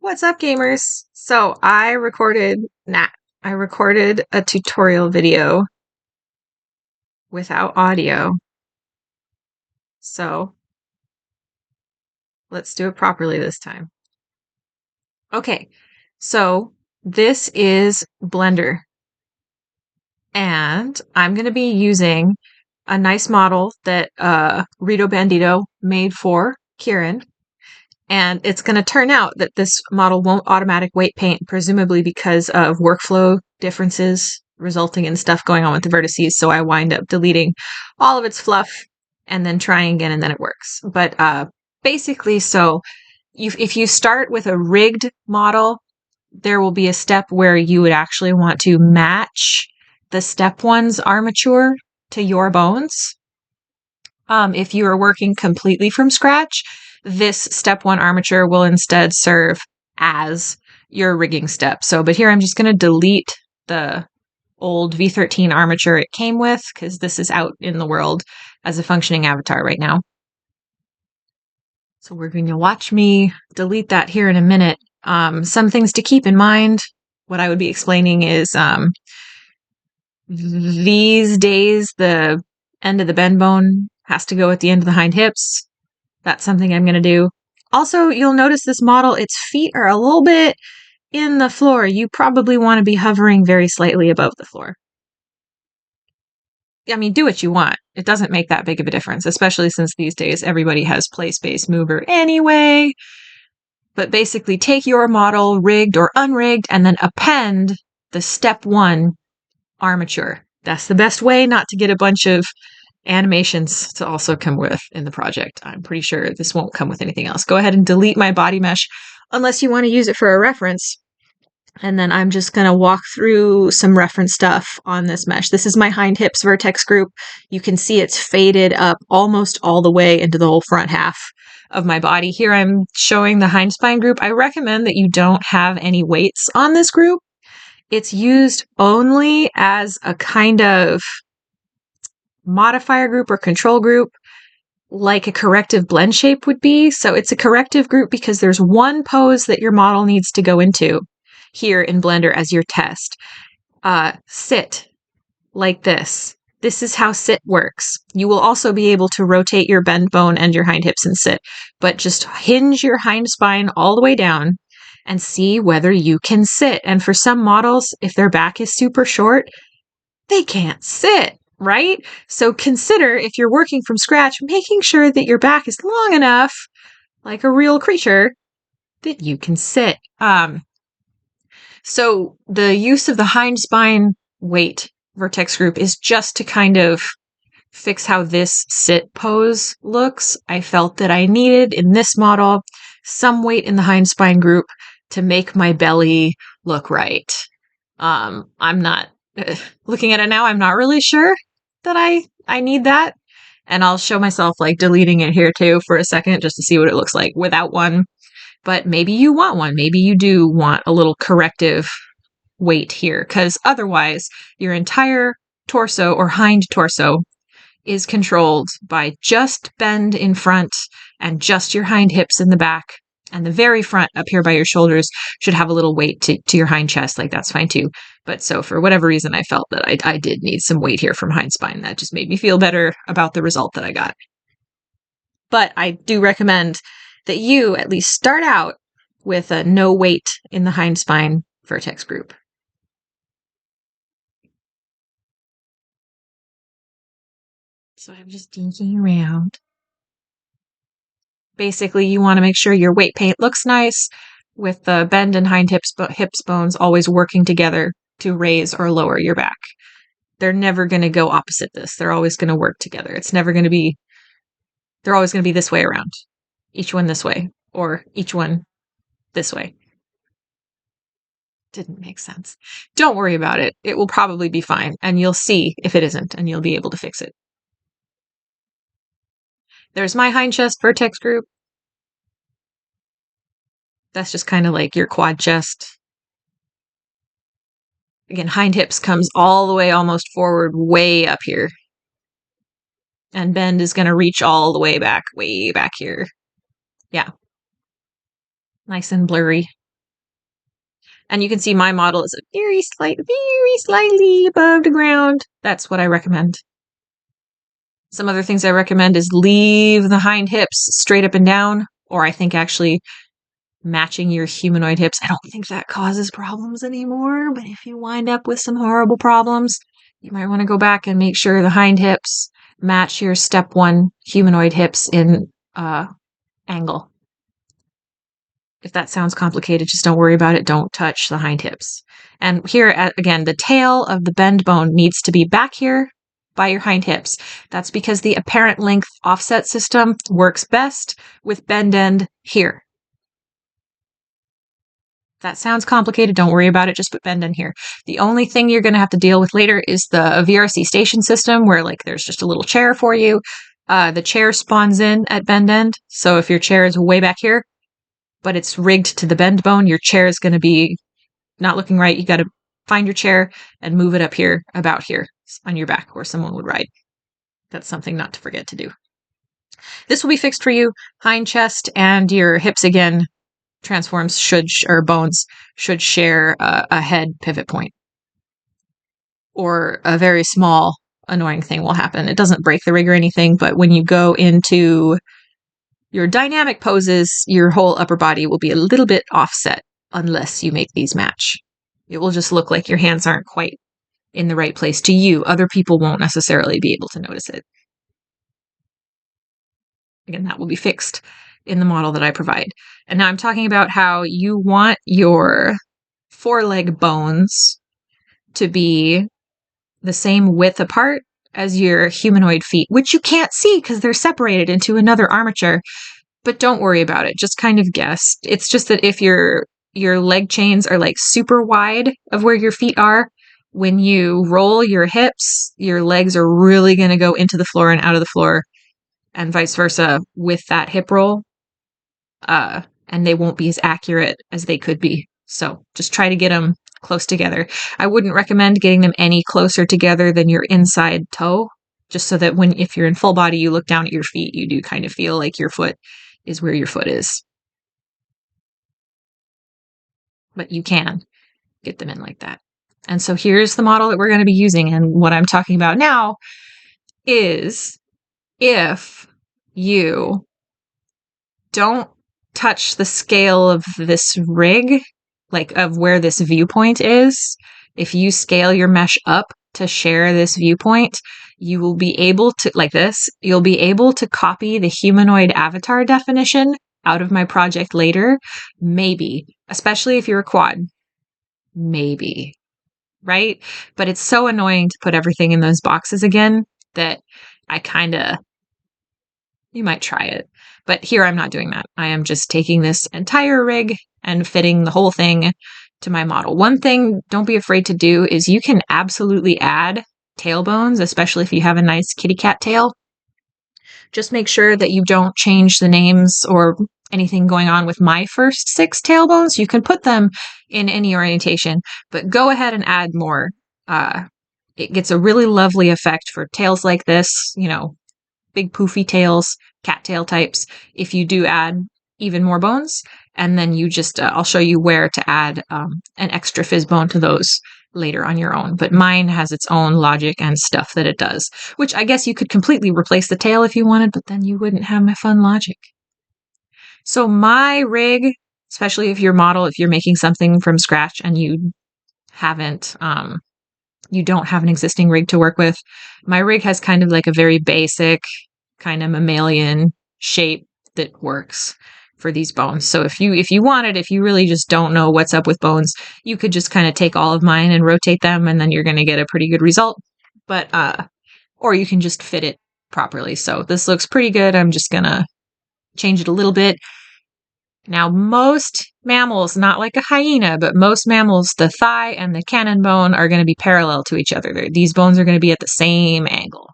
What's up, gamers? So I recorded a tutorial video without audio. So let's do it properly this time. Okay, so this is Blender. And I'm going to be using a nice model that Rito Bandito made for Kieran. And it's going to turn out that this model won't automatic weight paint, presumably because of workflow differences resulting in stuff going on with the vertices. So I wind up deleting all of its fluff and then trying again, and then it works. But basically, so if you start with a rigged model, there will be a step where you would actually want to match the StepOne's armature to your bones. If you are working completely from scratch, this StepOne armature will instead serve as your rigging step. But here I'm just going to delete the old V14 armature it came with, because this is out in the world as a functioning avatar right now. So we're going to watch me delete that here in a minute. Some things to keep in mind. What I would be explaining is these days the end of the bend bone has to go at the end of the hind hips. That's something I'm going to do. Also, you'll notice this model, its feet are a little bit in the floor. You probably want to be hovering very slightly above the floor. I mean, do what you want. It doesn't make that big of a difference, especially since these days everybody has place-based mover anyway. But basically, take your model, rigged or unrigged, and then append the StepOne armature. That's the best way not to get a bunch of animations to also come with in the project. I'm pretty sure this won't come with anything else. Go ahead and delete my body mesh unless you want to use it for a reference. And then I'm just going to walk through some reference stuff on this mesh. This is my hind hips vertex group. You can see it's faded up almost all the way into the whole front half of my body. Here I'm showing the hind spine group. I recommend that you don't have any weights on this group. It's used only as a kind of modifier group or control group, like a corrective blend shape would be. So it's a corrective group because there's one pose that your model needs to go into here in Blender as your test. Sit like this. This is how sit works. You will also be able to rotate your bend bone and your hind hips and sit, but just hinge your hind spine all the way down and see whether you can sit. And for some models, if their back is super short, they can't sit, right? So consider, if you're working from scratch, making sure that your back is long enough, like a real creature, that you can sit. So the use of the hind spine weight vertex group is just to kind of fix how this sit pose looks. I felt that I needed, in this model, some weight in the hind spine group to make my belly look right. I'm not, looking at it now, I'm not really sure that I need that. And I'll show myself like deleting it here too for a second just to see what it looks like without one. But maybe you want one. Maybe you do want a little corrective weight here, because otherwise your entire torso or hind torso is controlled by just bend in front and just your hind hips in the back. And the very front up here by your shoulders should have a little weight to your hind chest. Like, that's fine too. But so for whatever reason, I felt that I did need some weight here from hind spine. That just made me feel better about the result that I got. But I do recommend that you at least start out with a no weight in the hind spine vertex group. So I'm just dinking around. Basically, you want to make sure your weight paint looks nice, with the bend and hind hips bones always working together to raise or lower your back. They're never going to go opposite this. They're always going to work together. It's never going to be, they're always going to be this way around. Each one this way, or each one this way. Didn't make sense. Don't worry about it. It will probably be fine, and you'll see if it isn't, and you'll be able to fix it. There's my hind chest vertex group. That's just kind of like your quad chest. Again, hind hips comes all the way almost forward, way up here. And bend is going to reach all the way back here. Yeah. Nice and blurry. And you can see my model is very slightly above the ground. That's what I recommend. Some other things I recommend is leave the hind hips straight up and down, or I think actually matching your humanoid hips. I don't think that causes problems anymore, but if you wind up with some horrible problems, you might want to go back and make sure the hind hips match your StepOne humanoid hips in angle. If that sounds complicated, just don't worry about it. Don't touch the hind hips. And here, again, the tail of the bend bone needs to be back here by your hind hips. That's because the apparent length offset system works best with bend end here. That sounds complicated. Don't worry about it. Just put bend in here. The only thing you're going to have to deal with later is the VRC station system where like there's just a little chair for you. The chair spawns in at bend end. So if your chair is way back here, but it's rigged to the bend bone, your chair is going to be not looking right. You got to find your chair and move it up here, about here on your back where someone would ride. That's something not to forget to do. This will be fixed for you. Hind chest and your hips again. Transforms or bones should share a head pivot point. Or a very small annoying thing will happen. It doesn't break the rig or anything, but when you go into your dynamic poses, your whole upper body will be a little bit offset unless you make these match. It will just look like your hands aren't quite in the right place to you. Other people won't necessarily be able to notice it. Again, that will be fixed in the model that I provide. And now I'm talking about how you want your foreleg bones to be the same width apart as your humanoid feet, which you can't see because they're separated into another armature. But don't worry about it. Just kind of guess. It's just that if your leg chains are like super wide of where your feet are, when you roll your hips, your legs are really going to go into the floor and out of the floor, and vice versa with that hip roll. And they won't be as accurate as they could be. So just try to get them close together. I wouldn't recommend getting them any closer together than your inside toe, just so that if you're in full body, you look down at your feet, you do kind of feel like your foot is where your foot is. But you can get them in like that. And so here's the model that we're going to be using. And what I'm talking about now is if you don't touch the scale of this rig, like of where this viewpoint is, if you scale your mesh up to share this viewpoint, you will be able to, like this, you'll be able to copy the humanoid avatar definition out of my project later. Maybe, especially if you're a quad. Maybe, right? But it's so annoying to put everything in those boxes again that you might try it. But here I'm not doing that. I am just taking this entire rig and fitting the whole thing to my model. One thing don't be afraid to do is you can absolutely add tailbones, especially if you have a nice kitty cat tail. Just make sure that you don't change the names or anything going on with my first 6 tailbones. You can put them in any orientation, but go ahead and add more. It gets a really lovely effect for tails like this, big poofy tails, cattail types, if you do add even more bones. And then you just, I'll show you where to add an extra fizz bone to those later on your own. But mine has its own logic and stuff that it does, which I guess you could completely replace the tail if you wanted, but then you wouldn't have my fun logic. So my rig, especially if you're making something from scratch and you don't have an existing rig to work with, my rig has kind of like a very basic kind of mammalian shape that works for these bones. So if you really just don't know what's up with bones, you could just kind of take all of mine and rotate them, and then you're going to get a pretty good result. But or you can just fit it properly. So this looks pretty good. I'm just going to change it a little bit. Now, most mammals, not like a hyena, but most mammals, the thigh and the cannon bone are going to be parallel to each other. These bones are going to be at the same angle.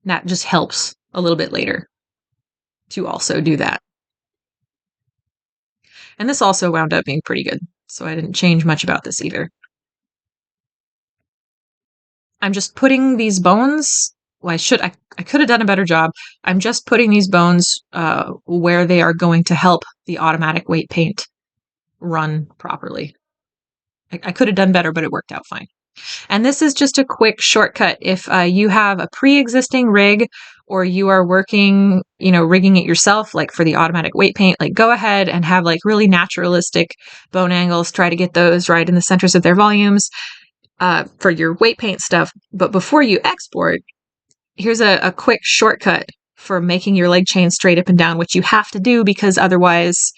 That just helps a little bit later to also do that. And this also wound up being pretty good, so I didn't change much about this either. I'm just putting these bones, I could have done a better job. I'm just putting these bones where they are going to help the automatic weight paint run properly. I could have done better, but it worked out fine. And this is just a quick shortcut. If you have a pre-existing rig or you are working, rigging it yourself, like for the automatic weight paint, like go ahead and have like really naturalistic bone angles. Try to get those right in the centers of their volumes for your weight paint stuff. But before you export, here's a quick shortcut for making your leg chain straight up and down, which you have to do because otherwise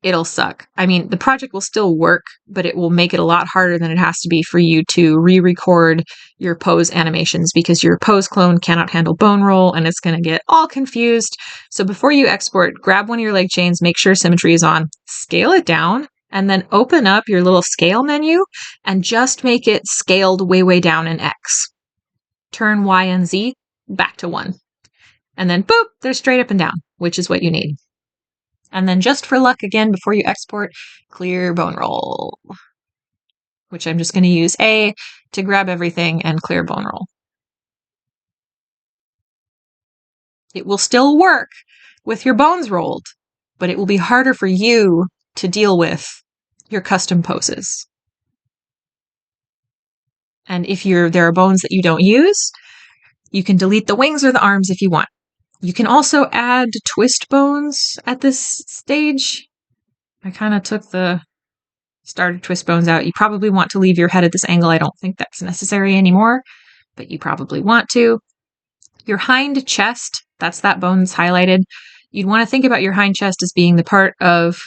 it'll suck. I mean, the project will still work, but it will make it a lot harder than it has to be for you to re-record your pose animations because your pose clone cannot handle bone roll and it's going to get all confused. So before you export, grab one of your leg chains, make sure symmetry is on, scale it down, and then open up your little scale menu and just make it scaled way, way down in X. Turn Y and Z back to 1. And then boop, they're straight up and down, which is what you need. And then just for luck again, before you export, clear bone roll, which I'm just going to use A to grab everything and clear bone roll. It will still work with your bones rolled, but it will be harder for you to deal with your custom poses. And if there are bones that you don't use, you can delete the wings or the arms if you want. You can also add twist bones at this stage. I kind of took the started twist bones out. You probably want to leave your head at this angle. I don't think that's necessary anymore, but you probably want to. Your hind chest, that's that bone that's highlighted. You'd want to think about your hind chest as being the part of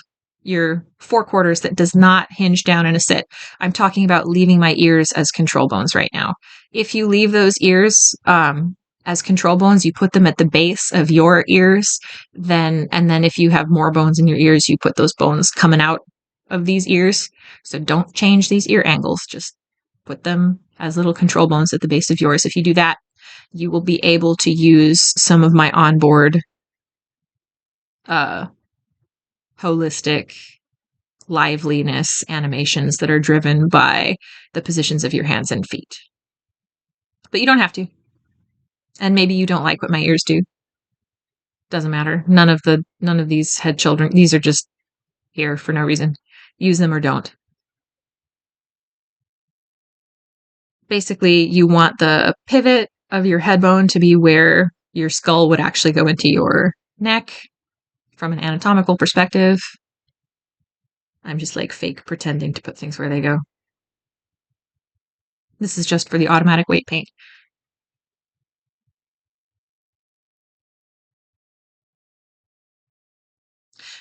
your forequarters that does not hinge down in a sit. I'm talking about leaving my ears as control bones right now. If you leave those ears as control bones, you put them at the base of your ears, and then if you have more bones in your ears, you put those bones coming out of these ears. So don't change these ear angles. Just put them as little control bones at the base of yours. If you do that, you will be able to use some of my onboard holistic liveliness animations that are driven by the positions of your hands and feet. But you don't have to. And maybe you don't like what my ears do. Doesn't matter. None of these head children, these are just here for no reason. Use them or don't. Basically, you want the pivot of your head bone to be where your skull would actually go into your neck from an anatomical perspective. I'm just like fake pretending to put things where they go. This is just for the automatic weight paint.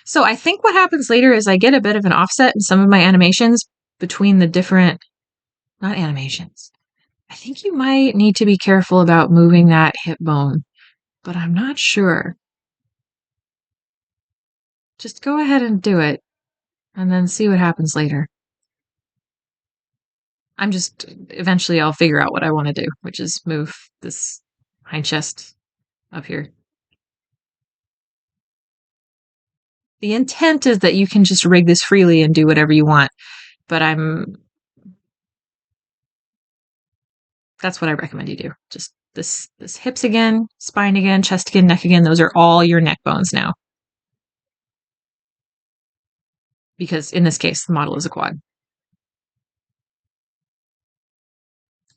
So I think what happens later is I get a bit of an offset in some of my animations between the different, not animations. I think you might need to be careful about moving that hip bone, but I'm not sure. Just go ahead and do it and then see what happens later. Eventually I'll figure out what I want to do, which is move this hind chest up here. The intent is that you can just rig this freely and do whatever you want, but that's what I recommend you do. Just this hips again, spine again, chest again, neck again. Those are all your neck bones now. Because in this case, the model is a quad.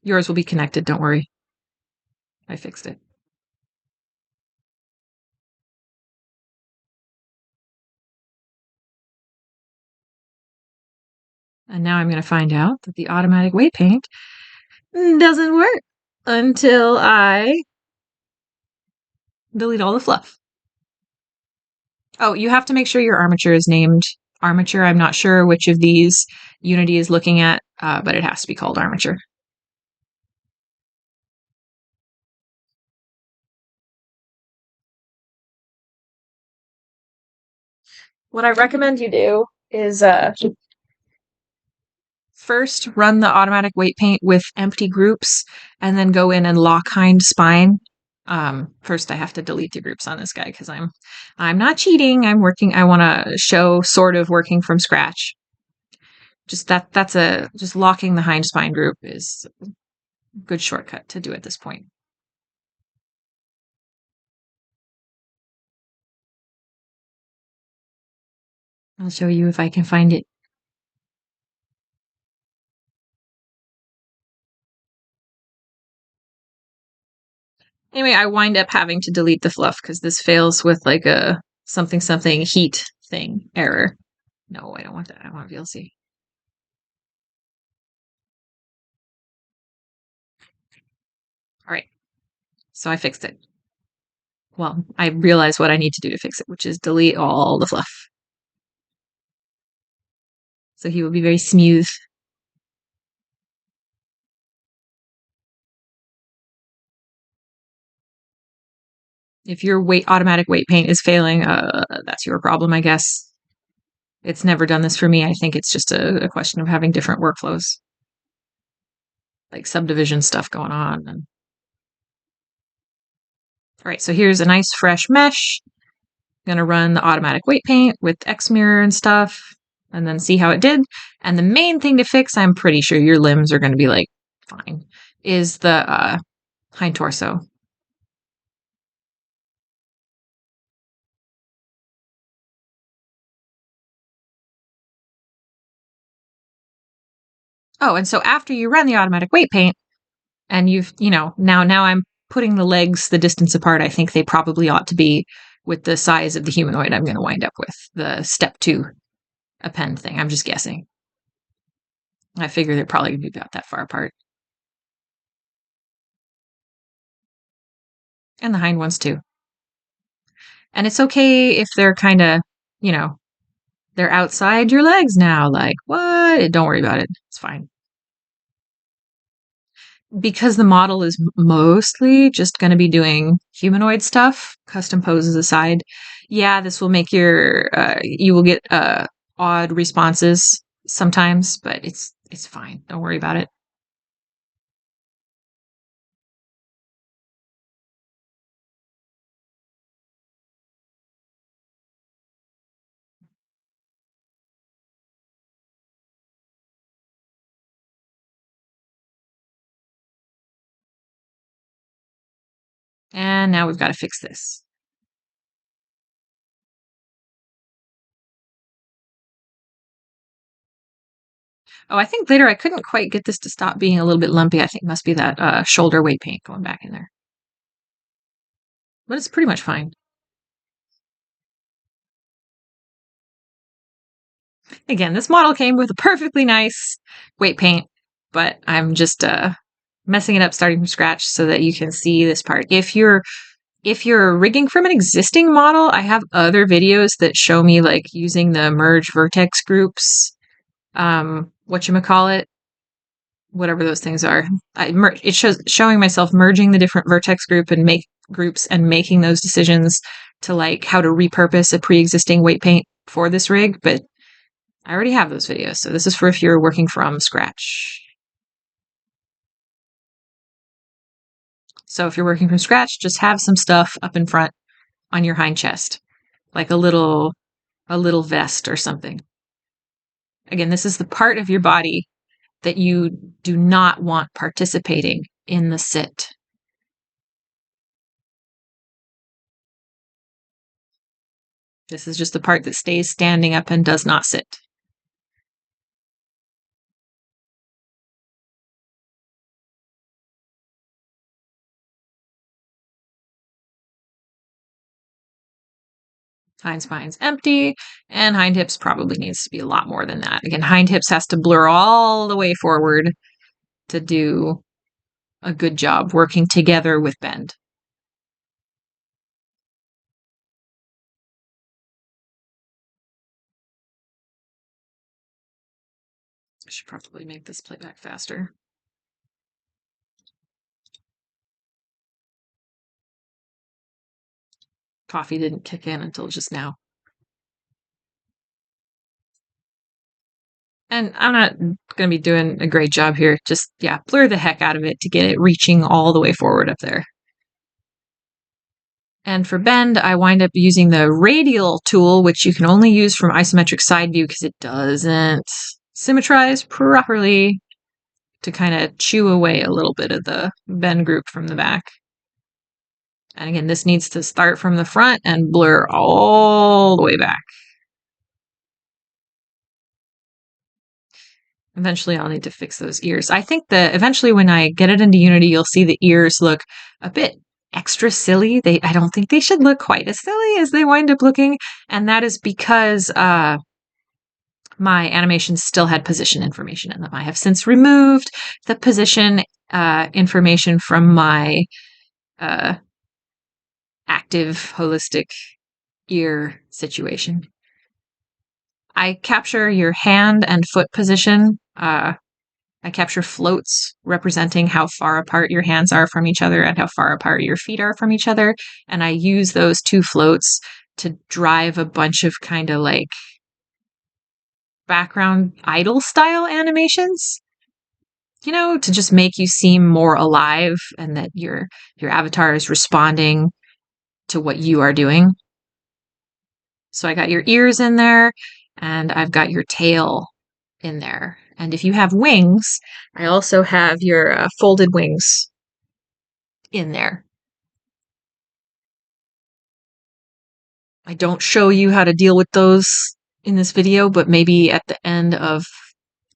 Yours will be connected, don't worry. I fixed it. And now I'm going to find out that the automatic weight paint doesn't work until I delete all the fluff. Oh, you have to make sure your armature is named Armature. I'm not sure which of these Unity is looking at, but it has to be called Armature. What I recommend you do is first run the automatic weight paint with empty groups and then go in and lock hind spine. First I have to delete the groups on this guy because I'm not cheating. I want to show sort of working from scratch. Just just locking the hind spine group is a good shortcut to do at this point. I'll show you if I can find it. Anyway, I wind up having to delete the fluff because this fails with like a something heat thing error. No, I don't want that. I want VLC. All right. So I fixed it. Well, I realized what I need to do to fix it, which is delete all the fluff. So he will be very smooth. If your automatic weight paint is failing, that's your problem, I guess. It's never done this for me. I think it's just a question of having different workflows, like subdivision stuff going on. All right, so here's a nice fresh mesh. I'm gonna run the automatic weight paint with X mirror and stuff, and then see how it did. And the main thing to fix, I'm pretty sure your limbs are gonna be like fine, is the hind torso. Oh, and so after you run the automatic weight paint, and you've, now I'm putting the legs the distance apart I think they probably ought to be with the size of the humanoid I'm going to wind up with, the StepTwo Append thing. I'm just guessing. I figure they're probably going to be about that far apart. And the hind ones too. And it's okay if they're kind of, they're outside your legs now. Like, what? Don't worry about it. It's fine. Because the model is mostly just going to be doing humanoid stuff, custom poses aside, yeah, this will make you will get odd responses sometimes, but it's fine. Don't worry about it. And now we've got to fix this. Oh, I think later I couldn't quite get this to stop being a little bit lumpy. I think it must be that shoulder weight paint going back in there. But it's pretty much fine. Again, this model came with a perfectly nice weight paint, but I'm just messing it up starting from scratch so that you can see this part. If you're rigging from an existing model, I have other videos that show me like using the merge vertex groups, whatchamacallit, whatever those things are. It shows showing myself merging the different vertex groups and making those decisions to like how to repurpose a pre-existing weight paint for this rig, but I already have those videos, so this is for if you're working from scratch. So if you're working from scratch, just have some stuff up in front on your hind chest, like a little vest or something. Again, this is the part of your body that you do not want participating in the sit. This is just the part that stays standing up and does not sit. Hind spine's empty, and hind hips probably needs to be a lot more than that. Again, hind hips has to blur all the way forward to do a good job working together with bend. I should probably make this playback faster. Coffee didn't kick in until just now. And I'm not going to be doing a great job here. Just, yeah, blur the heck out of it to get it reaching all the way forward up there. And for bend, I wind up using the radial tool, which you can only use from isometric side view because it doesn't symmetrize properly, to kind of chew away a little bit of the bend group from the back. And again, this needs to start from the front and blur all the way back. Eventually, I'll need to fix those ears. I think that eventually when I get it into Unity, you'll see the ears look a bit extra silly. I don't think they should look quite as silly as they wind up looking. And that is because my animations still had position information in them. I have since removed the position information from my active holistic ear situation. I capture your hand and foot position. I capture floats representing how far apart your hands are from each other and how far apart your feet are from each other. And I use those two floats to drive a bunch of kind of like background idle style animations, you know, to just make you seem more alive and that your avatar is responding to what you are doing. So I got your ears in there and I've got your tail in there. And if you have wings, I also have your folded wings in there. I don't show you how to deal with those in this video, but maybe at the end of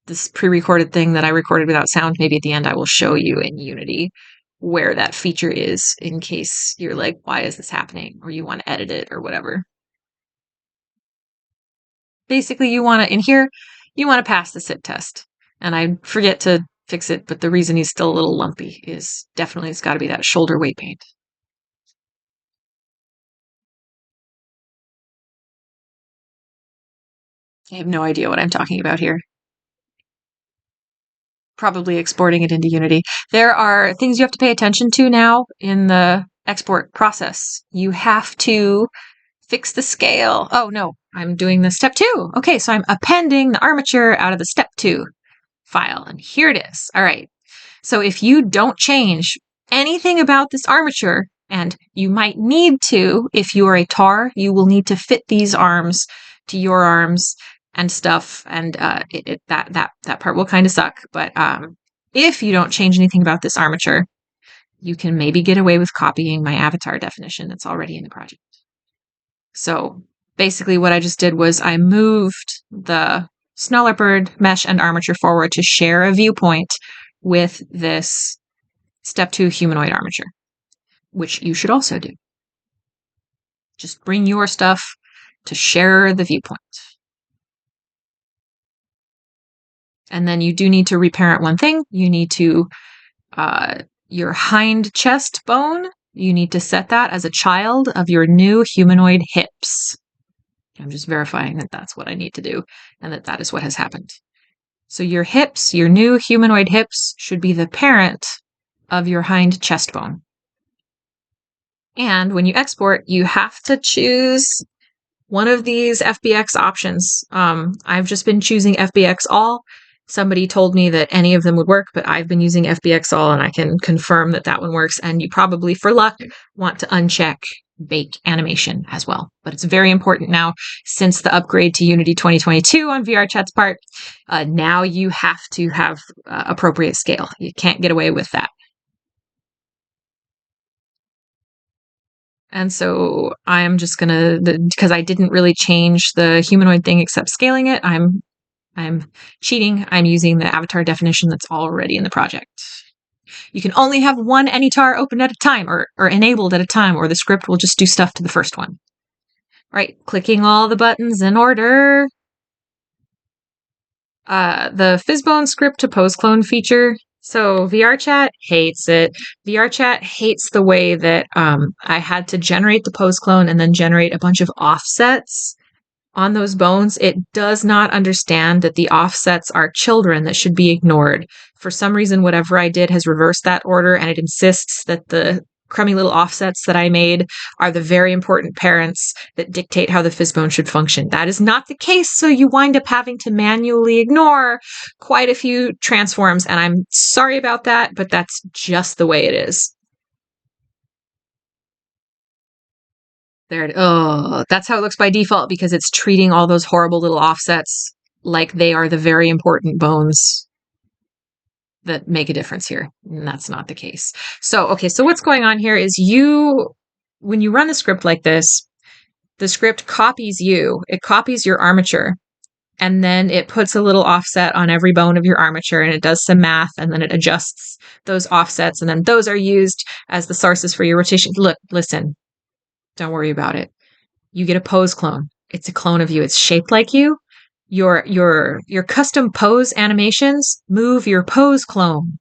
this pre-recorded thing that I recorded without sound, maybe at the end I will show you in Unity where that feature is in case you're like, why is this happening? Or you want to edit it or whatever. Basically, you want to, in here, you want to pass the sit test. And I forget to fix it, but the reason he's still a little lumpy is definitely it's got to be that shoulder weight paint. I have no idea what I'm talking about here. Probably exporting it into Unity. There are things you have to pay attention to now in the export process. You have to fix the scale. Oh no, I'm doing the step 2. Okay, so I'm appending the armature out of the step 2 file, and here it is. All right. So if you don't change anything about this armature, and you might need to, if you are a tar, you will need to fit these arms to your arms and stuff, and that part will kind of suck. But if you don't change anything about this armature, you can maybe get away with copying my avatar definition that's already in the project. So basically what I just did was I moved the snow leopard mesh and armature forward to share a viewpoint with this StepTwo Humanoid armature, which you should also do. Just bring your stuff to share the viewpoint. And then you do need to reparent one thing. You need to, your hind chest bone, you need to set that as a child of your new humanoid hips. I'm just verifying that that's what I need to do and that that is what has happened. So your hips, your new humanoid hips, should be the parent of your hind chest bone. And when you export, you have to choose one of these FBX options. I've just been choosing FBX all. Somebody told me that any of them would work, but I've been using FBX all and I can confirm that that one works. And you probably, for luck, want to uncheck bake animation as well. But it's very important now since the upgrade to Unity 2022 on VRChat's part. Now you have to have appropriate scale. You can't get away with that. And so I'm just gonna, because I didn't really change the humanoid thing except scaling it, I'm cheating. I'm using the avatar definition that's already in the project. You can only have one AnyTaur open at a time or enabled at a time, or the script will just do stuff to the first one. Right, clicking all the buttons in order. The Fizzbone script to POSECLONE feature. So VRChat hates it. VRChat hates the way that I had to generate the POSECLONE and then generate a bunch of offsets on those bones. It does not understand that the offsets are children that should be ignored. For some reason, whatever I did has reversed that order, and it insists that the crummy little offsets that I made are the very important parents that dictate how the Fizzbone should function. That is not the case, so you wind up having to manually ignore quite a few transforms, and I'm sorry about that, but that's just the way it is. There, oh, that's how it looks by default because it's treating all those horrible little offsets like they are the very important bones that make a difference here. And that's not the case. So, okay, so what's going on here is when you run the script like this, the script copies you. It copies your armature and then it puts a little offset on every bone of your armature, and it does some math, and then it adjusts those offsets, and then those are used as the sources for your rotation. Look, listen, don't worry about it. You get a pose clone. It's a clone of you. It's shaped like you. Your custom pose animations move your pose clone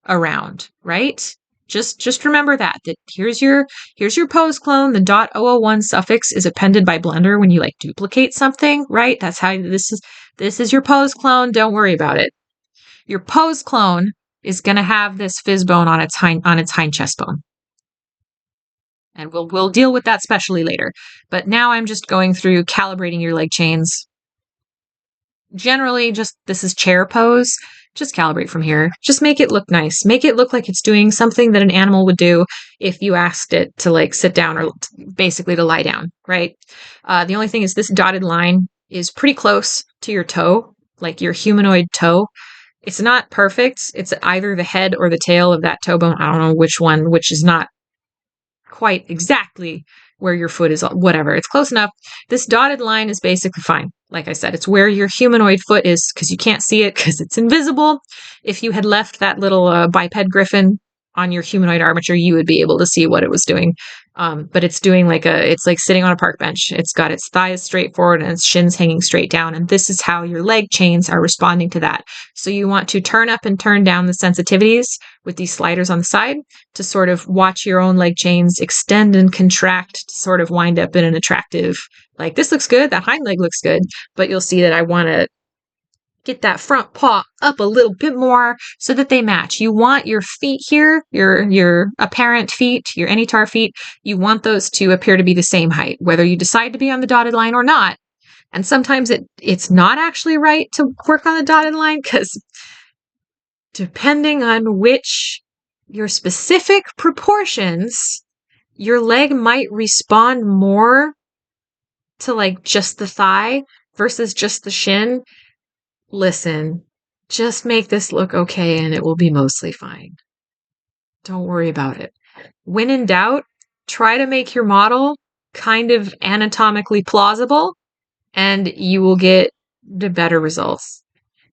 around, right? Just remember that here's your pose clone. The .001 suffix is appended by Blender when you like duplicate something, right? That's how this is your pose clone. Don't worry about it. Your pose clone is going to have this fizz bone on its hind chest bone. And we'll deal with that specially later. But now I'm just going through calibrating your leg chains. Generally, just this is chair pose. Just calibrate from here. Just make it look nice. Make it look like it's doing something that an animal would do if you asked it to like sit down or basically to lie down, right? The only thing is this dotted line is pretty close to your toe, like your humanoid toe. It's not perfect. It's either the head or the tail of that toe bone. I don't know which one, which is not quite exactly where your foot is, whatever. It's close enough. This dotted line is basically fine. Like I said, it's where your humanoid foot is because you can't see it because it's invisible. If you had left that little biped griffin on your humanoid armature, you would be able to see what it was doing. But it's doing it's like sitting on a park bench. It's got its thighs straight forward and its shins hanging straight down. And this is how your leg chains are responding to that. So you want to turn up and turn down the sensitivities with these sliders on the side to sort of watch your own leg chains extend and contract to sort of wind up in an attractive, like this looks good, that hind leg looks good, but you'll see that I want to get that front paw up a little bit more so that they match. You want your feet here, your apparent feet, your AnyTaur feet, you want those to appear to be the same height, whether you decide to be on the dotted line or not. And sometimes it's not actually right to work on the dotted line because depending on which your specific proportions, your leg might respond more to like just the thigh versus just the shin. Listen, just make this look okay and it will be mostly fine. Don't worry about it. When in doubt, try to make your model kind of anatomically plausible and you will get the better results.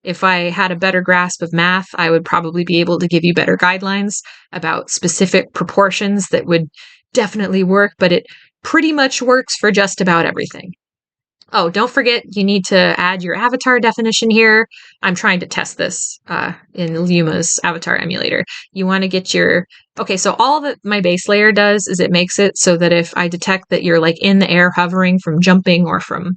If I had a better grasp of math, I would probably be able to give you better guidelines about specific proportions that would definitely work, but it pretty much works for just about everything. Oh, don't forget, you need to add your avatar definition here. I'm trying to test this in Luma's avatar emulator. You want to get okay, so all that my base layer does is it makes it so that if I detect that you're like in the air hovering from jumping or from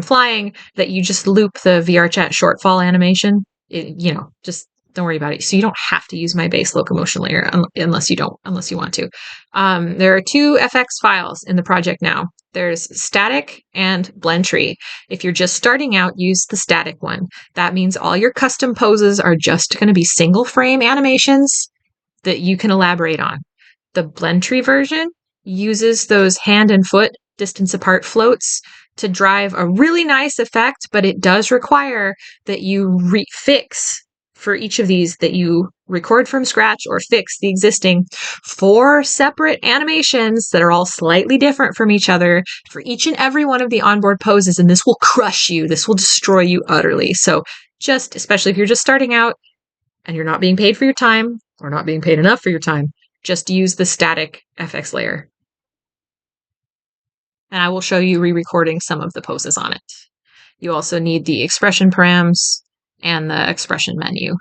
flying, that you just loop the VRChat shortfall animation. Just don't worry about it. So you don't have to use my base locomotion layer unless you want to. There are 2 FX files in the project now. There's static and blendtree. If you're just starting out, use the static one. That means all your custom poses are just going to be single frame animations that you can elaborate on. The blendtree version uses those hand and foot distance apart floats to drive a really nice effect, but it does require that you fix for each of these, that you record from scratch or fix the existing 4 separate animations that are all slightly different from each other for each and every one of the onboard poses, and this will crush you. This will destroy you utterly. So especially if you're just starting out and you're not being paid for your time or not being paid enough for your time, just use the static FX layer. And I will show you re-recording some of the poses on it. You also need the expression params and the expression menu.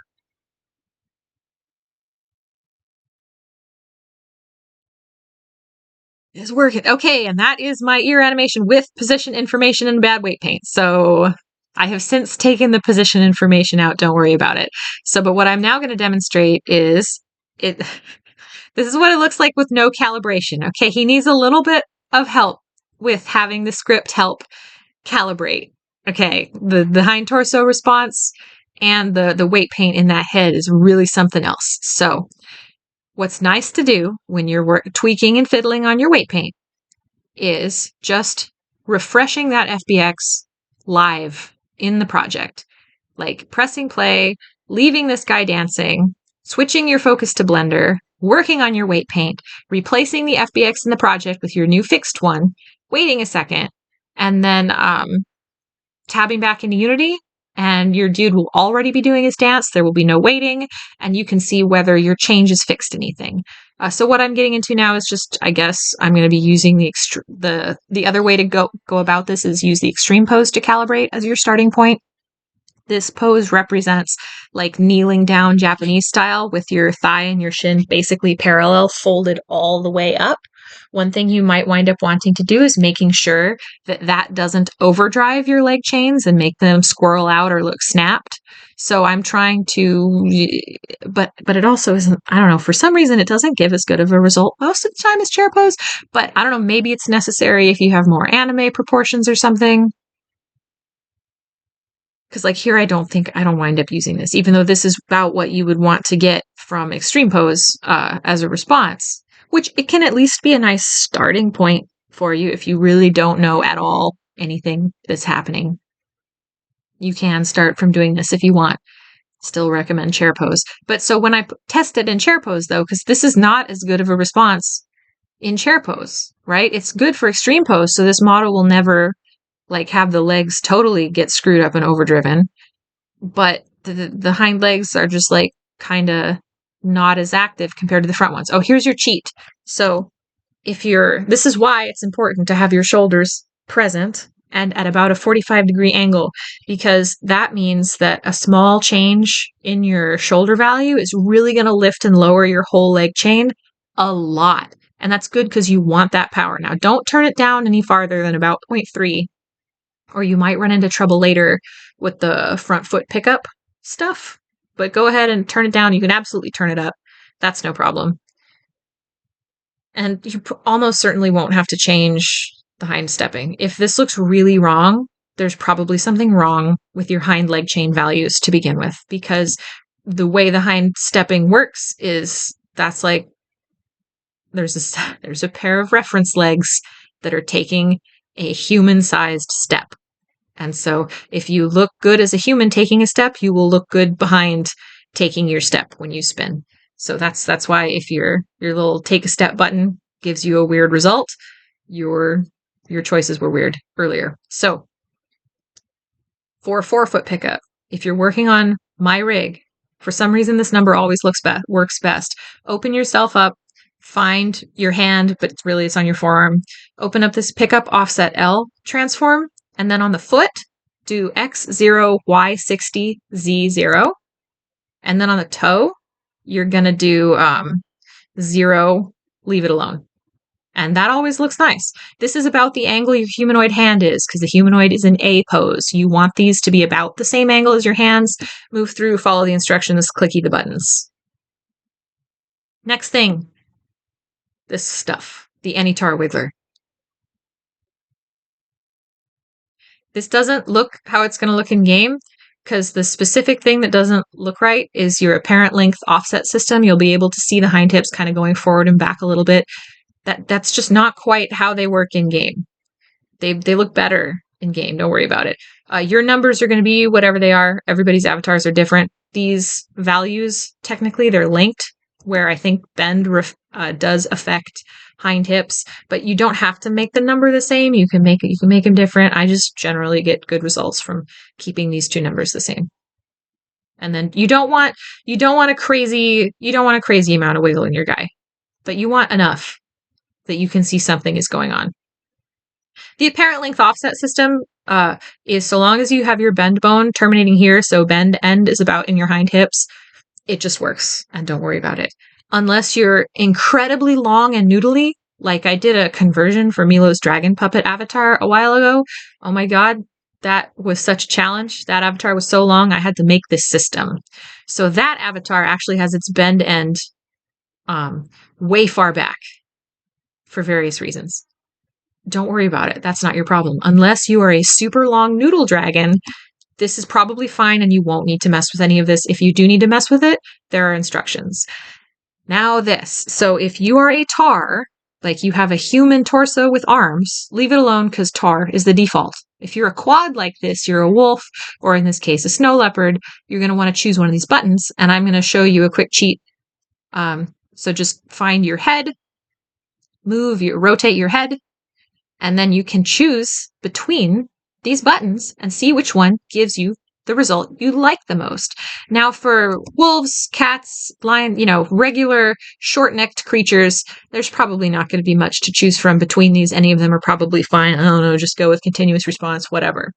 It's working. Okay, and that is my ear animation with position information and bad weight paint. So I have since taken the position information out. Don't worry about it. But what I'm now going to demonstrate is this is what it looks like with no calibration. Okay, he needs a little bit of help with having the script help calibrate. Okay, the hind torso response and the weight paint in that head is really something else. So what's nice to do when you're tweaking and fiddling on your weight paint is just refreshing that FBX live in the project. Like pressing play, leaving this guy dancing, switching your focus to Blender, working on your weight paint, replacing the FBX in the project with your new fixed one, waiting a second, and then tabbing back into Unity, and your dude will already be doing his dance. There will be no waiting, and you can see whether your change has fixed anything. So what I'm getting into now is just, I guess, I'm going to be using the other way to go about this is use the extreme pose to calibrate as your starting point. This pose represents like kneeling down Japanese style with your thigh and your shin basically parallel, folded all the way up. One thing you might wind up wanting to do is making sure that that doesn't overdrive your leg chains and make them squirrel out or look snapped. So I'm trying to, but it also isn't, I don't know, for some reason it doesn't give as good of a result most of the time as chair pose, but I don't know, maybe it's necessary if you have more anime proportions or something. Because like here, I don't wind up using this, even though this is about what you would want to get from extreme pose as a response, which it can at least be a nice starting point for you if you really don't know at all anything that's happening. You can start from doing this if you want. Still recommend chair pose. But so when I test it in chair pose, though, because this is not as good of a response in chair pose, right? It's good for extreme pose, so this model will never like have the legs totally get screwed up and overdriven, but the hind legs are just like kind of not as active compared to the front ones. Oh, here's your cheat. So this is why it's important to have your shoulders present and at about a 45-degree angle, because that means that a small change in your shoulder value is really going to lift and lower your whole leg chain a lot. And that's good because you want that power. Now, don't turn it down any farther than about 0.3, or you might run into trouble later with the front foot pickup stuff. But go ahead and turn it down. You can absolutely turn it up. That's no problem. And you almost certainly won't have to change the hind stepping. If this looks really wrong, there's probably something wrong with your hind leg chain values to begin with, because the way the hind stepping works is that's like there's a pair of reference legs that are taking a human-sized step. And so if you look good as a human taking a step, you will look good behind taking your step when you spin. So that's why if your little take a step button gives you a weird result, your choices were weird earlier. So for a 4-foot pickup, if you're working on my rig, for some reason this number always works best. Open yourself up, find your hand, but it's on your forearm. Open up this pickup offset L transform. And then on the foot, do X0, Y60, Z0. And then on the toe, you're going to do 0, leave it alone. And that always looks nice. This is about the angle your humanoid hand is, because the humanoid is in A pose. You want these to be about the same angle as your hands. Move through, follow the instructions, clicky the buttons. Next thing, this stuff, the AnyTaur wiggler. This doesn't look how it's going to look in game, because the specific thing that doesn't look right is your apparent length offset system. You'll be able to see the hind hips kind of going forward and back a little bit. That's just not quite how they work in game. They look better in game. Don't worry about it. Your numbers are going to be whatever they are. Everybody's avatars are different. These values, technically, they're linked, where I think bend does affect hind hips, but you don't have to make the number the same. You can make them different. I just generally get good results from keeping these two numbers the same. And then you don't want a crazy amount of wiggle in your guy, but you want enough that you can see something is going on. The apparent length offset system is so long as you have your bend bone terminating here, so bend end is about in your hind hips, it just works, and don't worry about it. Unless you're incredibly long and noodly, like I did a conversion for Milo's dragon puppet avatar a while ago. Oh my god, that was such a challenge. That avatar was so long, I had to make this system. So that avatar actually has its bend end way far back for various reasons. Don't worry about it. That's not your problem. Unless you are a super long noodle dragon, this is probably fine and you won't need to mess with any of this. If you do need to mess with it, there are instructions. Now this. So if you are a tar, like you have a human torso with arms, leave it alone because tar is the default. If you're a quad like this, you're a wolf, or in this case, a snow leopard, you're going to want to choose one of these buttons, and I'm going to show you a quick cheat. So just find your head, rotate your head, and then you can choose between these buttons and see which one gives you the result you like the most. Now for wolves, cats, lion, regular short-necked creatures, there's probably not going to be much to choose from between these. Any of them are probably fine. I don't know, just go with continuous response, whatever.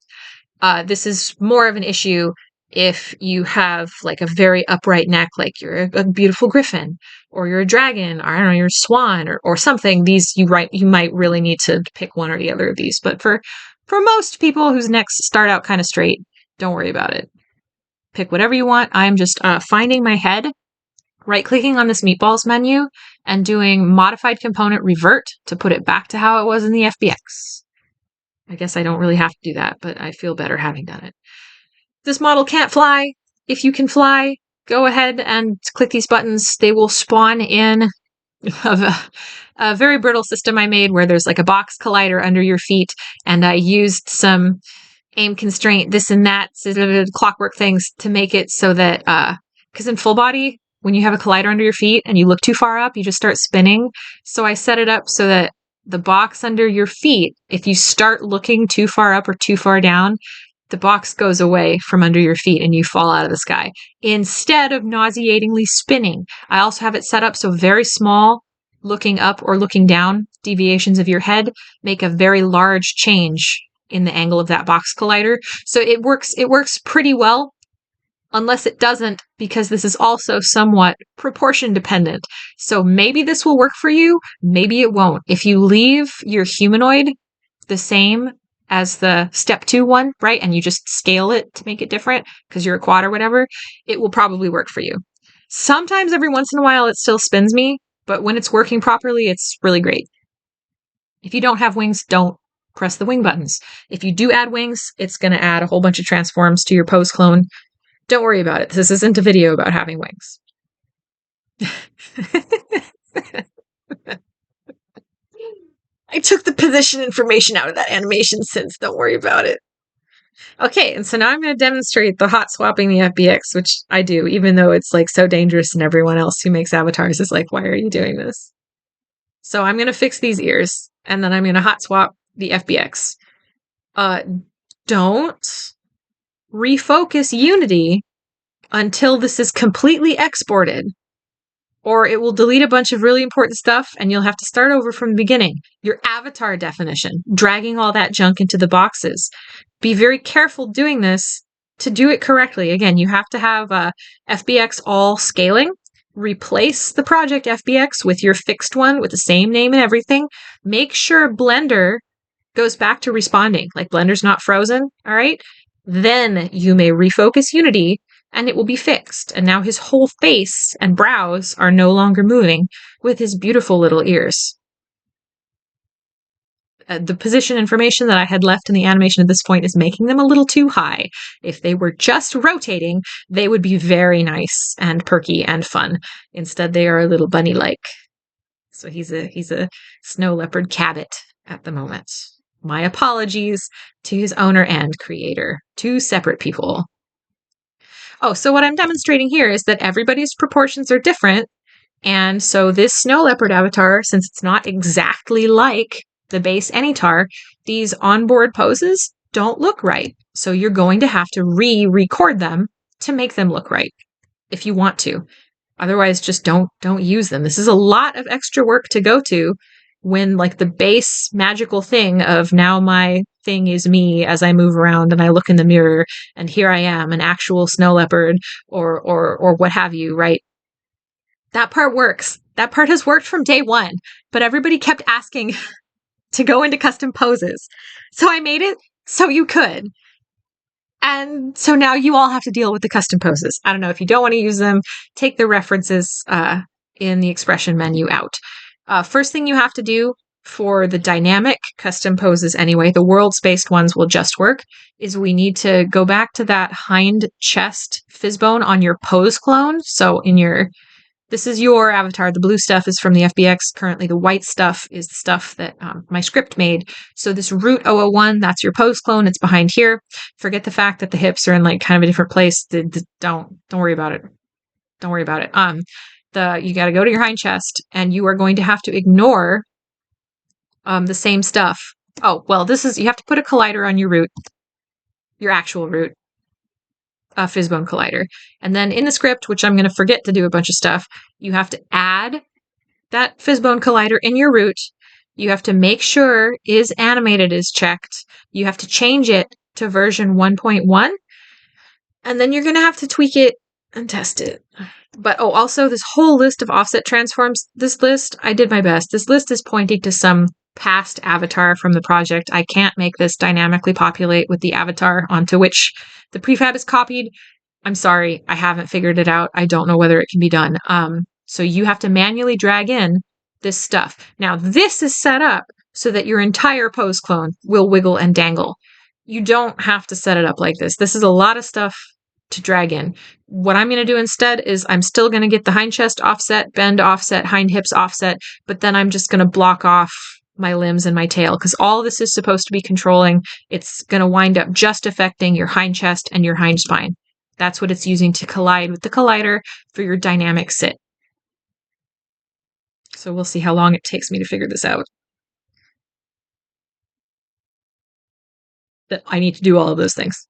This is more of an issue if you have like a very upright neck, like you're a beautiful griffin, or you're a dragon, or I don't know, you're a swan, or something. These you might really need to pick one or the other of these. But for most people whose necks start out kind of straight, don't worry about it. Pick whatever you want. I'm just finding my head, right-clicking on this meatballs menu, and doing modified component revert to put it back to how it was in the FBX. I guess I don't really have to do that, but I feel better having done it. This model can't fly. If you can fly, go ahead and click these buttons. They will spawn in a very brittle system I made where there's like a box collider under your feet, and I used some aim constraint, this and that, clockwork things to make it so that, because in full body, when you have a collider under your feet and you look too far up, you just start spinning. So I set it up so that the box under your feet, if you start looking too far up or too far down, the box goes away from under your feet and you fall out of the sky instead of nauseatingly spinning. I also have it set up so very small looking up or looking down deviations of your head make a very large change in the angle of that box collider. So it works pretty well, unless it doesn't, because this is also somewhat proportion dependent. So maybe this will work for you, maybe it won't. If you leave your humanoid the same as the StepTwo one, right, and you just scale it to make it different because you're a quad or whatever, it will probably work for you. Sometimes every once in a while it still spins me, but when it's working properly, it's really great. If you don't have wings, don't press the wing buttons. If you do add wings, it's going to add a whole bunch of transforms to your POSECLONE. Don't worry about it. This isn't a video about having wings. I took the position information out of that animation since. Don't worry about it. Okay, and so now I'm going to demonstrate the hot swapping the FBX, which I do, even though it's like so dangerous and everyone else who makes avatars is like, why are you doing this? So I'm going to fix these ears, and then I'm going to hot swap the FBX. Don't refocus Unity until this is completely exported, or it will delete a bunch of really important stuff and you'll have to start over from the beginning. Your avatar definition, dragging all that junk into the boxes. Be very careful doing this to do it correctly. Again, you have to have FBX all scaling. Replace the project FBX with your fixed one with the same name and everything. Make sure Blender goes back to responding, like Blender's not frozen, all right? Then you may refocus Unity and it will be fixed. And now his whole face and brows are no longer moving with his beautiful little ears. The position information that I had left in the animation at this point is making them a little too high. If they were just rotating, they would be very nice and perky and fun. Instead, they are a little bunny-like. So he's a snow leopard cabot at the moment. My apologies to his owner and creator. Two separate people. Oh, so what I'm demonstrating here is that everybody's proportions are different. And so this snow leopard avatar, since it's not exactly like the base AnyTaur, these onboard poses don't look right. So you're going to have to re-record them to make them look right if you want to. Otherwise, just don't use them. This is a lot of extra work to go to when like the base magical thing of now my thing is me as I move around and I look in the mirror and here I am, an actual snow leopard or what have you, right? That part works. That part has worked from day one, but everybody kept asking to go into custom poses. So I made it so you could. And so now you all have to deal with the custom poses. I don't know, if you don't want to use them, take the references in the expression menu out. First thing you have to do for the dynamic custom poses anyway, the world-based ones will just work, is we need to go back to that hind.chest fizzbone on your POSECLONE. So this is your avatar. The blue stuff is from the FBX. Currently, the white stuff is the stuff that my script made. So this root 001, that's your POSECLONE. It's behind here. Forget the fact that the hips are in like kind of a different place. Don't worry about it. Don't worry about it. You got to go to your hind chest, and you are going to have to ignore the same stuff. Oh, well, you have to put a collider on your root. your actual root, Fishbone Collider. And then in the script, which I'm going to forget to do a bunch of stuff, you have to add that Fishbone Collider in your root. You have to make sure is animated is checked. You have to change it to version 1.1. And then you're going to have to tweak it and test it. But oh, also this whole list of offset transforms, this list, I did my best. This list is pointing to some past avatar from the project. I can't make this dynamically populate with the avatar onto which the prefab is copied. I'm sorry, I haven't figured it out. I don't know whether it can be done. So you have to manually drag in this stuff. Now this is set up so that your entire pose clone will wiggle and dangle. You don't have to set it up like this. This is a lot of stuff to drag in. What I'm going to do instead is I'm still going to get the hind chest offset, bend offset, hind hips offset, but then I'm just going to block off my limbs and my tail because all this is supposed to be controlling. It's going to wind up just affecting your hind chest and your hind spine. That's what it's using to collide with the collider for your dynamic sit. So we'll see how long it takes me to figure this out. That I need to do all of those things.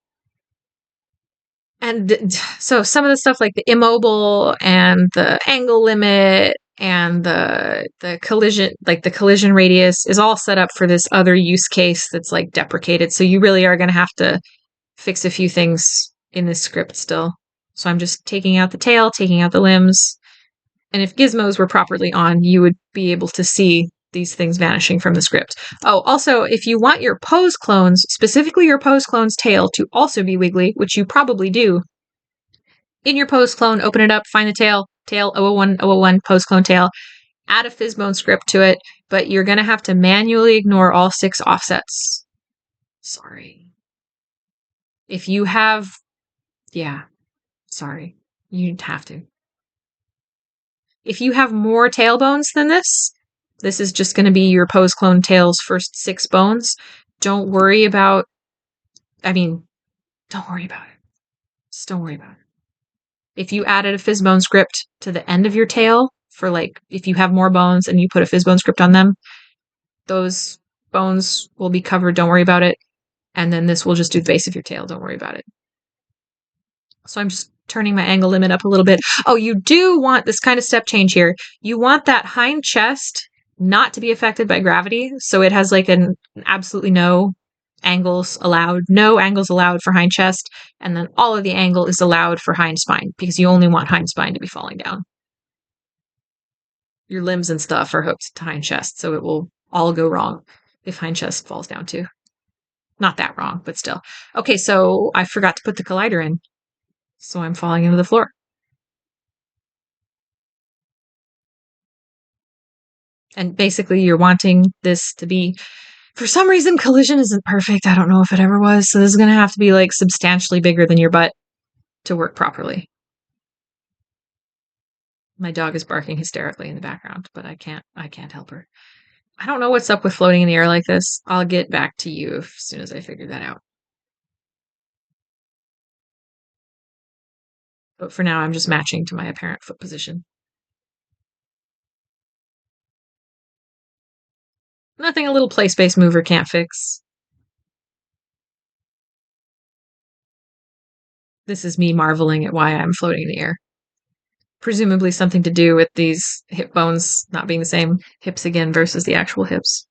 And so some of the stuff like the immobile and the angle limit and the collision, like the collision radius is all set up for this other use case that's like deprecated. So you really are going to have to fix a few things in this script still. So I'm just taking out the tail, taking out the limbs. And if gizmos were properly on, you would be able to see these things vanishing from the script. Oh, also, if you want your pose clones, specifically your pose clone's tail, to also be wiggly, which you probably do, in your pose clone, open it up, find the tail 001, pose clone tail, add a Fishbone script to it, but you're going to have to manually ignore all 6 offsets. Sorry. If you have, yeah, sorry, you'd have to. If you have more tail bones than this is just going to be your pose clone tail's first 6 bones. Don't worry about, don't worry about it. Just don't worry about it. If you added a Fishbone script to the end of your tail for like, if you have more bones and you put a Fishbone script on them, those bones will be covered. Don't worry about it. And then this will just do the base of your tail. Don't worry about it. So I'm just turning my angle limit up a little bit. Oh, you do want this kind of step change here. You want that hind chest not to be affected by gravity. So it has like an absolutely no angles allowed for hind chest. And then all of the angle is allowed for hind spine because you only want hind spine to be falling down. Your limbs and stuff are hooked to hind chest. So it will all go wrong if hind chest falls down too. Not that wrong, but still. Okay, so I forgot to put the collider in. So I'm falling into the floor. And basically you're wanting this to be, for some reason, collision isn't perfect. I don't know if it ever was. So this is going to have to be like substantially bigger than your butt to work properly. My dog is barking hysterically in the background, but I can't help her. I don't know what's up with floating in the air like this. I'll get back to you as soon as I figure that out. But for now, I'm just matching to my apparent foot position. Nothing a little place-based mover can't fix. This is me marveling at why I'm floating in the air. Presumably something to do with these hip bones not being the same hips again versus the actual hips.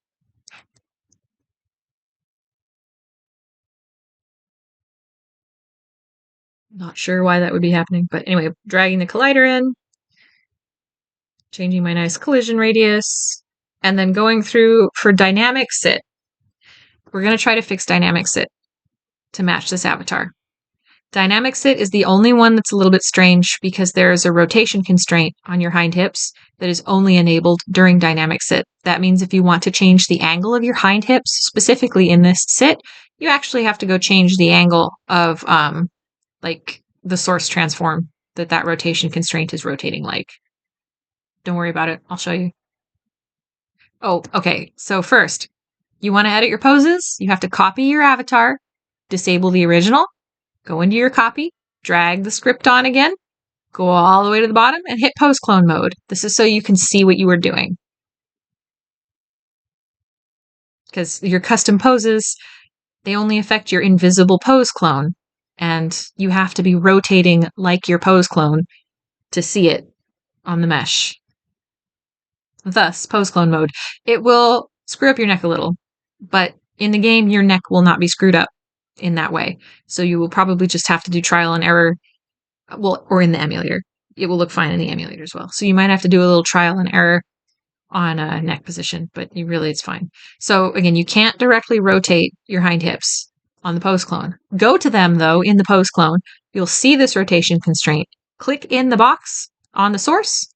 Not sure why that would be happening, but anyway, dragging the collider in, changing my nice collision radius, and then going through for dynamic sit. We're going to try to fix dynamic sit to match this avatar. Dynamic sit is the only one that's a little bit strange because there is a rotation constraint on your hind hips that is only enabled during dynamic sit. That means if you want to change the angle of your hind hips, specifically in this sit, you actually have to go change the angle of like the source transform that rotation constraint is rotating like. Don't worry about it. I'll show you. Oh, okay. So first, you want to edit your poses. You have to copy your avatar, disable the original, go into your copy, drag the script on again, go all the way to the bottom and hit pose clone mode. This is so you can see what you were doing. Because your custom poses, They only affect your invisible pose clone, and you have to be rotating like your pose clone to see it on the mesh. Thus, pose clone mode. It will screw up your neck a little, but in the game, your neck will not be screwed up in that way. So you will probably just have to do trial and error, well, or in the emulator. It will look fine in the emulator as well. So you might have to do a little trial and error on a neck position, but it's fine. So again, you can't directly rotate your hind hips on the pose clone. Go to them though in the pose clone. You'll see this rotation constraint. Click in the box on the source.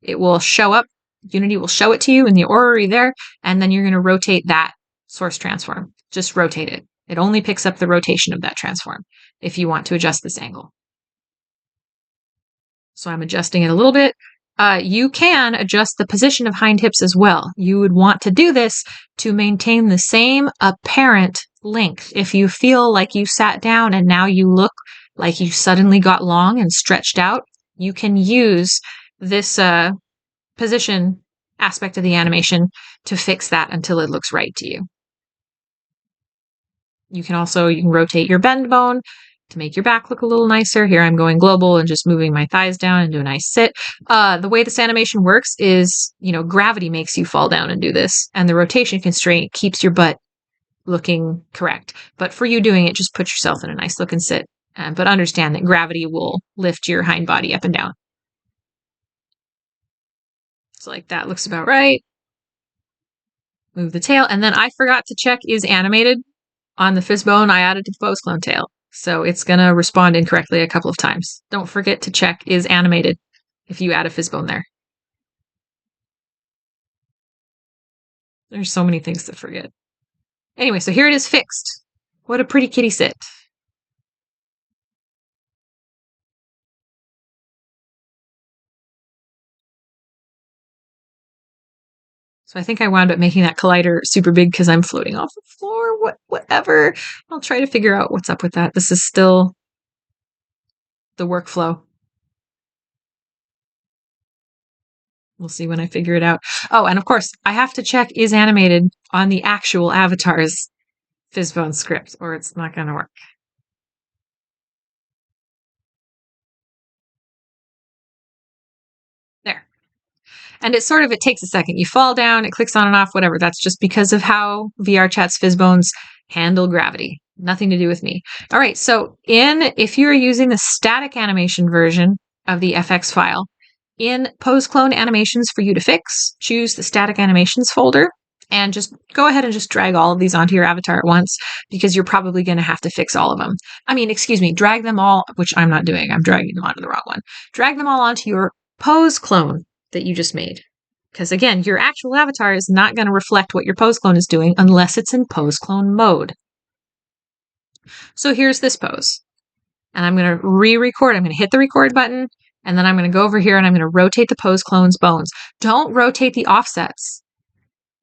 It will show up. Unity will show it to you in the orrery there, and then you're going to rotate that source transform. Just rotate it. It only picks up the rotation of that transform if you want to adjust this angle. So I'm adjusting it a little bit. You can adjust the position of hind hips as well. You would want to do this to maintain the same apparent length. If you feel like you sat down and now you look like you suddenly got long and stretched out, you can use this position aspect of the animation to fix that until it looks right to you. You can rotate your bend bone to make your back look a little nicer. Here I'm going global and just moving my thighs down and do a nice sit. The way this animation works is, gravity makes you fall down and do this, and the rotation constraint keeps your butt looking correct. But for you doing it, just put yourself in a nice looking sit. But understand that gravity will lift your hind body up and down. So like that looks about right. Move the tail, and then I forgot to check is animated on the fizz bone I added to the pose clone tail. So it's going to respond incorrectly a couple of times. Don't forget to check is animated if you add a fizz bone there. There's so many things to forget. Anyway, so here it is fixed. What a pretty kitty sit. So I think I wound up making that collider super big because I'm floating off the floor. Whatever. I'll try to figure out what's up with that. This is still the workflow. We'll see when I figure it out. Oh, and of course, I have to check is animated on the actual avatar's fizzbone script, or it's not going to work. There. And it takes a second. You fall down, it clicks on and off, whatever. That's just because of how VRChat's fizzbones handle gravity. Nothing to do with me. All right, so if you're using the static animation version of the FX file, in POSECLONE animations for you to fix, choose the static animations folder and just go ahead and just drag all of these onto your avatar at once, because you're probably going to have to fix all of them. Drag them all, which I'm not doing. I'm dragging them onto the wrong one. Drag them all onto your POSECLONE that you just made. Because again, your actual avatar is not going to reflect what your POSECLONE is doing unless it's in POSECLONE mode. So here's this pose. And I'm going to re-record. I'm going to hit the record button. And then I'm going to go over here and I'm going to rotate the POSECLONE's bones. Don't rotate the offsets.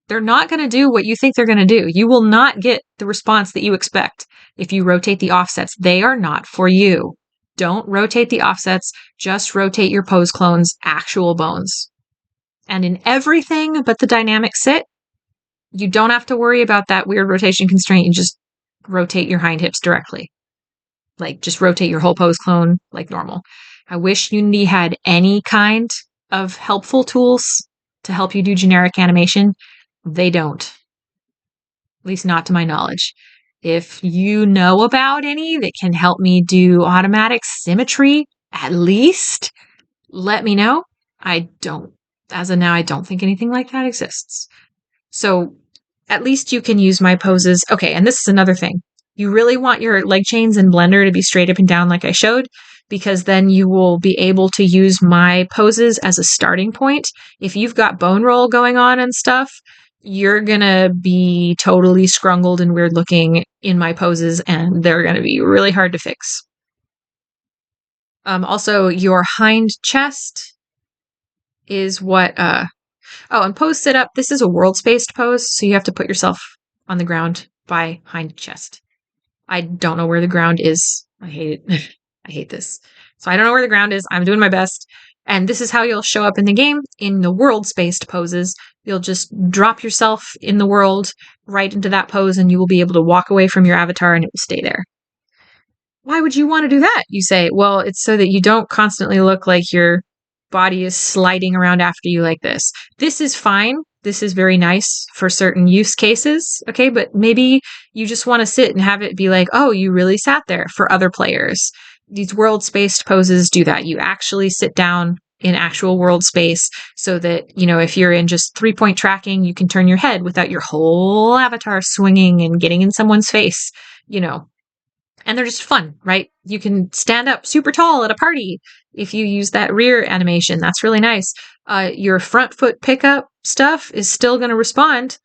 They're not going to do what you think they're going to do. You will not get the response that you expect if you rotate the offsets. They are not for you. Don't rotate the offsets. Just rotate your POSECLONE's actual bones. And in everything but the dynamic sit, you don't have to worry about that weird rotation constraint. You just rotate your hind hips directly. Just rotate your whole POSECLONE like normal. I wish Unity had any kind of helpful tools to help you do generic animation. They don't. At least not to my knowledge. If you know about any that can help me do automatic symmetry, at least, let me know. As of now, I don't think anything like that exists. So at least you can use my poses. Okay, and this is another thing. You really want your leg chains in Blender to be straight up and down like I showed, because then you will be able to use my poses as a starting point. If you've got bone roll going on and stuff, you're going to be totally scrungled and weird looking in my poses, and they're going to be really hard to fix. Also, your hind chest is what... and pose sit up. This is a world-spaced pose, so you have to put yourself on the ground by hind chest. I don't know where the ground is. I hate it. I hate this. So I don't know where the ground is. I'm doing my best. And this is how you'll show up in the game in the world-spaced poses. You'll just drop yourself in the world right into that pose, and you will be able to walk away from your avatar and it will stay there. Why would you want to do that? You say, well, it's so that you don't constantly look like your body is sliding around after you like this. This is fine. This is very nice for certain use cases. Okay. But maybe you just want to sit and have it be like, oh, you really sat there for other players. These world spaced poses do that. You actually sit down in actual world space so that, you know, if you're in just 3-point tracking, you can turn your head without your whole avatar swinging and getting in someone's face, you know. And they're just fun, right? You can stand up super tall at a party if you use that rear animation. That's really nice. Your front foot pickup stuff is still going to respond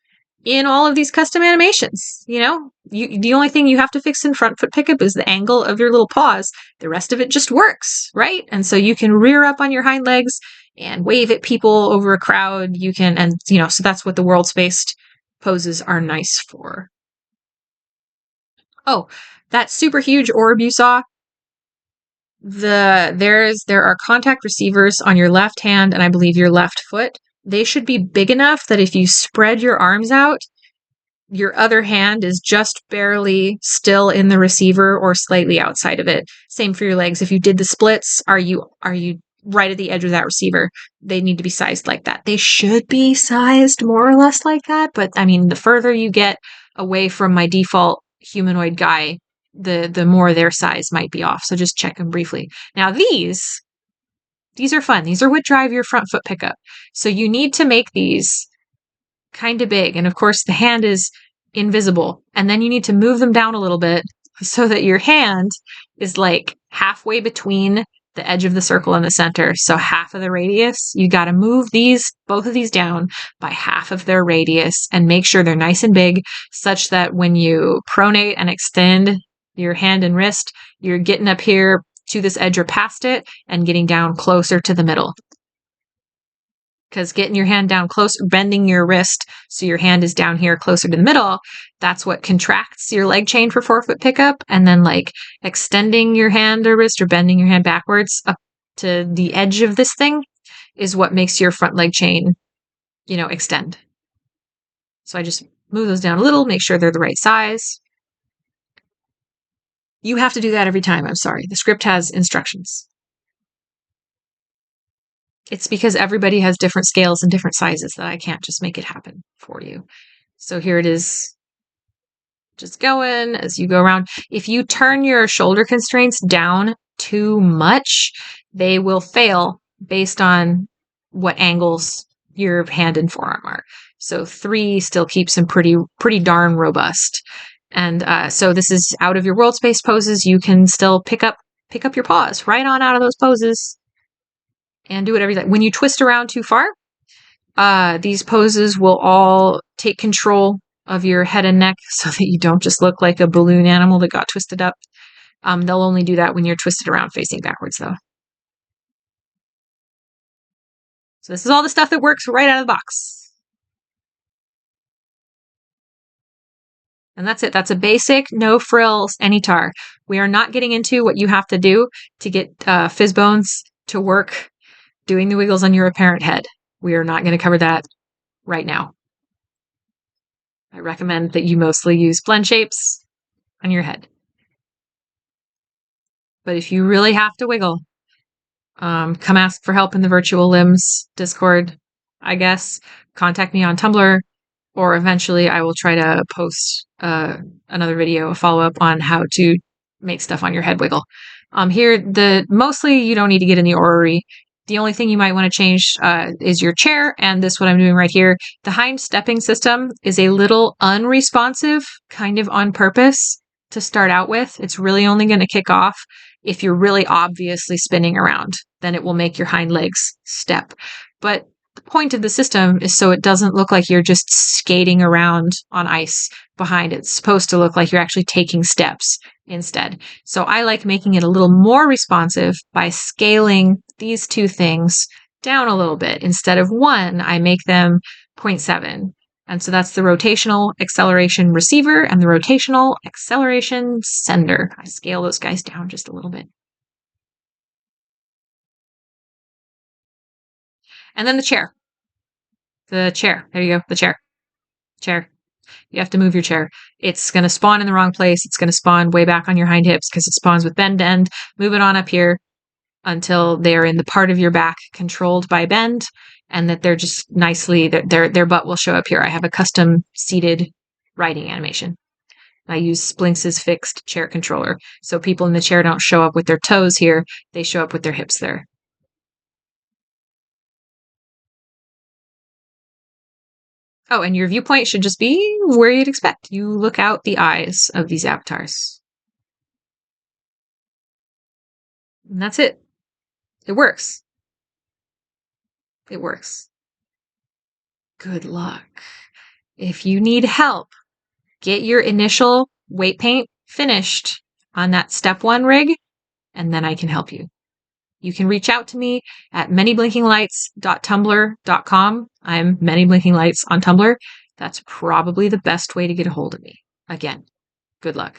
in all of these custom animations. You know, the only thing you have to fix in front foot pickup is the angle of your little paws. The rest of it just works, right? And so you can rear up on your hind legs and wave at people over a crowd. You can, and you know, so that's what the world spaced poses are nice for. Oh, that super huge orb you saw, there are contact receivers on your left hand and I believe your left foot. They should be big enough that if you spread your arms out, your other hand is just barely still in the receiver or slightly outside of it. Same for your legs. If you did the splits, are you right at the edge of that receiver? They need to be sized like that. They should be sized more or less like that, but I mean, the further you get away from my default humanoid guy, the more their size might be off. So just check them briefly. Now these are fun. These are what drive your front foot pickup. So you need to make these kind of big. And of course the hand is invisible. And then you need to move them down a little bit so that your hand is like halfway between the edge of the circle and the center. So half of the radius, you got to move both of these down by half of their radius and make sure they're nice and big such that when you pronate and extend your hand and wrist, you're getting up here to this edge or past it and getting down closer to the middle. Because getting your hand down close, bending your wrist so your hand is down here closer to the middle, that's what contracts your leg chain for forefoot pickup. And then like extending your hand or wrist or bending your hand backwards up to the edge of this thing is what makes your front leg chain, you know, extend. So I just move those down a little, make sure they're the right size. You have to do that every time. I'm sorry. The script has instructions. It's because everybody has different scales and different sizes that I can't just make it happen for you. So here it is, just going as you go around. If you turn your shoulder constraints down too much, they will fail based on what angles your hand and forearm are. So 3 still keeps them pretty darn robust. And so this is out of your world space poses. You can still pick up your paws right on out of those poses and do whatever you like. When you twist around too far, these poses will all take control of your head and neck so that you don't just look like a balloon animal that got twisted up. They'll only do that when you're twisted around facing backwards, though. So this is all the stuff that works right out of the box. And that's it. That's a basic, no frills AnyTaur. We are not getting into what you have to do to get Fizzbones to work doing the wiggles on your apparent head. We are not going to cover that right now. I recommend that you mostly use blend shapes on your head. But if you really have to wiggle, come ask for help in the Virtual Limbs Discord, I guess. Contact me on Tumblr, or eventually I will try to post another video, a follow-up on how to make stuff on your head wiggle. Here, mostly you don't need to get in the orrery. The only thing you might want to change is your chair, and this what I'm doing right here. The hind stepping system is a little unresponsive, kind of on purpose to start out with. It's really only going to kick off if you're really obviously spinning around. Then it will make your hind legs step. But the point of the system is so it doesn't look like you're just skating around on ice behind it. It's supposed to look like you're actually taking steps instead. So I like making it a little more responsive by scaling these two things down a little bit. Instead of 1, I make them 0.7. And so that's the rotational acceleration receiver and the rotational acceleration sender. I scale those guys down just a little bit. And then the chair. The chair. There you go. The chair. Chair. You have to move your chair. It's going to spawn in the wrong place. It's going to spawn way back on your hind hips because it spawns with bend to end. Move it on up here until they're in the part of your back controlled by bend, and that they're just nicely, their butt will show up here. I have a custom seated riding animation. I use Splinx's fixed chair controller. So people in the chair don't show up with their toes here. They show up with their hips there. Oh, and your viewpoint should just be where you'd expect. You look out the eyes of these avatars. And that's it. It works. It works. Good luck. If you need help, get your initial weight paint finished on that StepOne rig, and then I can help you. You can reach out to me at manyblinkinglights.tumblr.com. I'm manyblinkinglights on Tumblr. That's probably the best way to get a hold of me. Again, good luck.